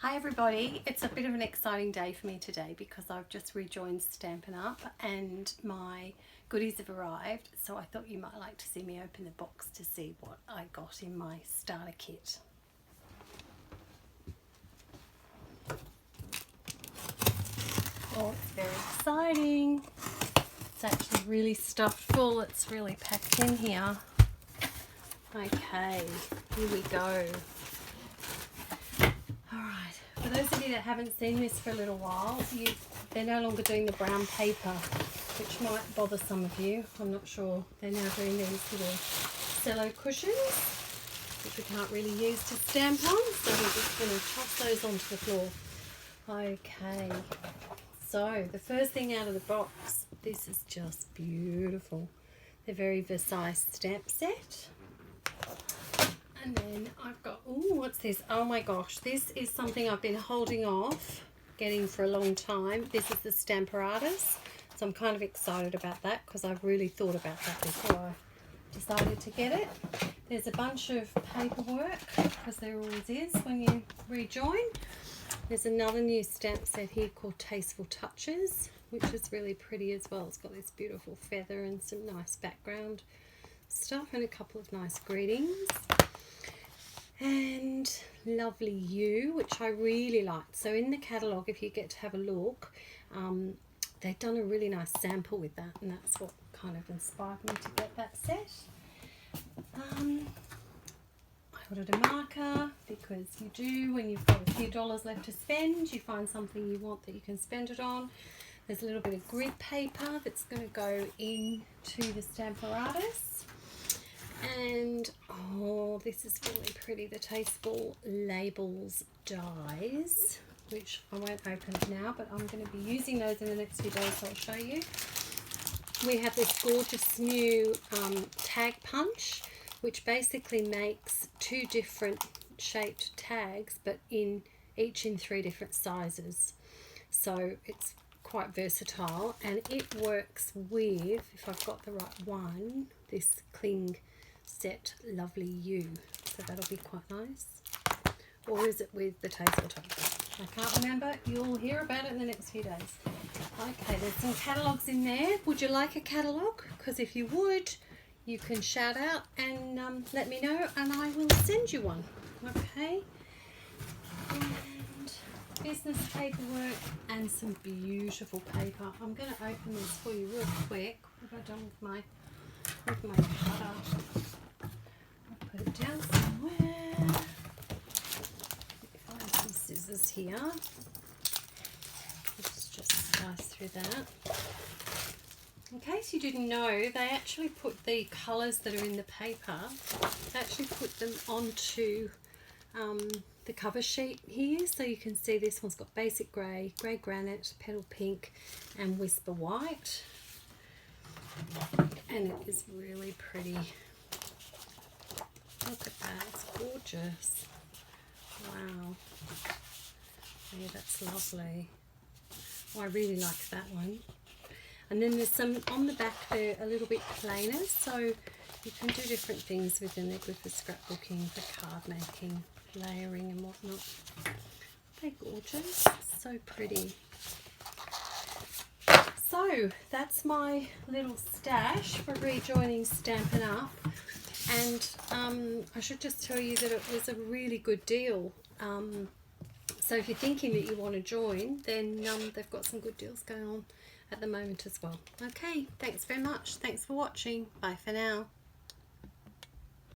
Hi everybody, it's a bit of an exciting day for me today because I've just rejoined Stampin' Up and my goodies have arrived, so I thought you might like to see me open the box to see what I got in my starter kit. Oh, it's very exciting. It's actually really stuffed full, it's really packed in here. Okay, here we go. For those of you that haven't seen this for a little while, they're no longer doing the brown paper, which might bother some of you. I'm not sure. They're now doing these little cello cushions, which we can't really use to stamp on, so we're just going to toss those onto the floor. Okay, so the first thing out of the box, this is just beautiful. They're very Versailles stamp set. And then I've got, ooh, what's this? Oh my gosh, this is something I've been holding off getting for a long time. This is the Stamparatus. So I'm kind of excited about that because I've really thought about that before I decided to get it. There's a bunch of paperwork, because there always is when you rejoin. There's another new stamp set here called Tasteful Touches, which is really pretty as well. It's got this beautiful feather and some nice background stuff and a couple of nice greetings. And Lovely You, which I really liked. So in the catalogue, if you get to have a look, they've done a really nice sample with that, and that's what kind of inspired me to get that set. I ordered a marker because you do, when you've got a few dollars left to spend, you find something you want that you can spend it on. There's a little bit of grid paper that's going to go into the Stamparatus. And oh, this is really pretty, the Tasteful Labels dies, which I won't open now, but I'm going to be using those in the next few days, so I'll show you. We have this gorgeous new tag punch, which basically makes two different shaped tags, but each in 3 different sizes. So it's quite versatile, and it works with, if I've got the right one, this cling set Lovely You, so that'll be quite nice. Or is it with the Tasteful Touches? I can't remember. You'll hear about it in the next few days. Okay, there's some catalogues in there. Would you like a catalogue? Because if you would, you can shout out and let me know, and I will send you one. Okay, and business paperwork and some beautiful paper. I'm going to open this for you real quick. What have I done with my cutter? Put it down somewhere. Find some scissors here. Let's just slice through that. In case you didn't know, they actually put the colours that are in the paper, they actually put them onto the cover sheet here, so you can see this one's got Basic Grey, Grey Granite, Petal Pink and Whisper White, and it is really pretty. Look at that, it's gorgeous. Wow. Yeah, that's lovely. Oh, I really like that one. And then there's some on the back there a little bit plainer, so you can do different things with them. They're good for scrapbooking, for card making, layering and whatnot. They're gorgeous, so pretty. So that's my little stash for rejoining Stampin' Up. And I should just tell you that it was a really good deal. So if you're thinking that you want to join, then they've got some good deals going on at the moment as well. Okay, thanks very much. Thanks for watching. Bye for now.